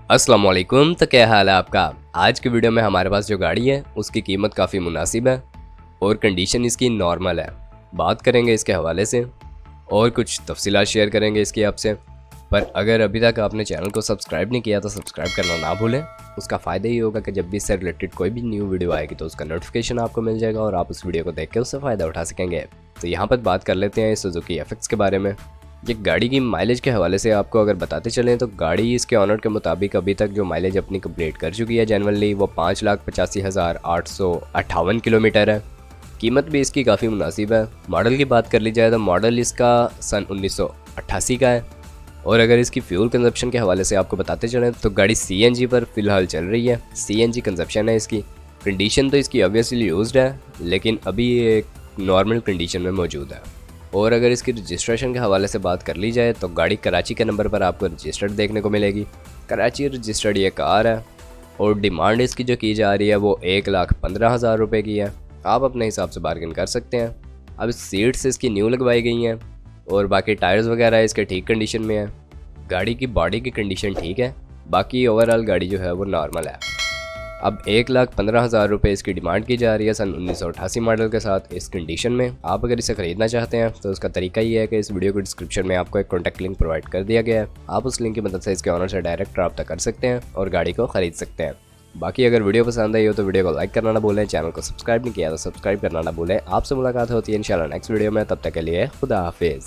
अस्सलाम वालेकुम। तो क्या हाल है आपका। आज की वीडियो में हमारे पास जो गाड़ी है उसकी कीमत काफ़ी मुनासिब है और कंडीशन इसकी नॉर्मल है। बात करेंगे इसके हवाले से और कुछ तफसीलात शेयर करेंगे इसकी आपसे। पर अगर अभी तक आपने चैनल को सब्सक्राइब नहीं किया तो सब्सक्राइब करना ना भूलें। उसका फ़ायदा ये होगा कि जब भी इससे रिलेटेड कोई भी न्यू वीडियो आएगी तो उसका नोटिफिकेशन आपको मिल जाएगा और आप उस वीडियो को देख के उससे फ़ायदा उठा सकेंगे। तो यहाँ पर बात कर लेते हैं सुजुकी एफएक्स के बारे में। ये गाड़ी की माइलेज के हवाले से आपको अगर बताते चलें तो गाड़ी इसके ऑनर के मुताबिक अभी तक जो माइलेज अपनी कंप्लीट कर चुकी है जनरली वो 5,85,858 किलोमीटर है। कीमत भी इसकी काफ़ी मुनासिब है। मॉडल की बात कर ली जाए तो मॉडल इसका सन 1988 का है। और अगर इसकी फ्यूल कंजप्शन के हवाले से आपको बताते चलें तो गाड़ी सीएनजी पर फ़िलहाल चल रही है। सीएनजी कंजप्शन है इसकी। कंडीशन तो इसकी ऑब्वियसली यूज्ड है लेकिन अभी ये एक नॉर्मल कंडीशन में मौजूद है। और अगर इसकी रजिस्ट्रेशन के हवाले से बात कर ली जाए तो गाड़ी कराची के नंबर पर आपको रजिस्टर्ड देखने को मिलेगी। कराची रजिस्टर्ड ये कार है और डिमांड इसकी जो की जा रही है वो 1,15,000 रुपये की है। आप अपने हिसाब से बार्गेन कर सकते हैं। अब सीट्स इसकी न्यू लगवाई गई हैं और बाकी टायर्स वगैरह इसके ठीक कंडीशन में है। गाड़ी की बॉडी की कंडीशन ठीक है, बाकी ओवरऑल गाड़ी जो है वो नॉर्मल है। अब 1,15,000 रुपये इसकी डिमांड की जा रही है सन 1988 मॉडल के साथ इस कंडीशन में। आप अगर इसे ख़रीदना चाहते हैं तो उसका तरीका ये है कि इस वीडियो को डिस्क्रिप्शन में आपको एक कॉन्टैक्ट लिंक प्रोवाइड कर दिया गया है। आप उस लिंक की मदद से इसके ऑनर से डायरेक्ट रब्ता कर सकते हैं और गाड़ी को ख़रीद सकते हैं। बाकी अगर वीडियो पसंद आई हो तो वीडियो को लाइक करना ना भूलें। चैनल को सब्सक्राइब नहीं किया तो सब्सक्राइब करना ना भूलें। आपसे मुलाकात होती है इंशाल्लाह नेक्स्ट वीडियो में। तब तक के लिए खुदा हाफिज़।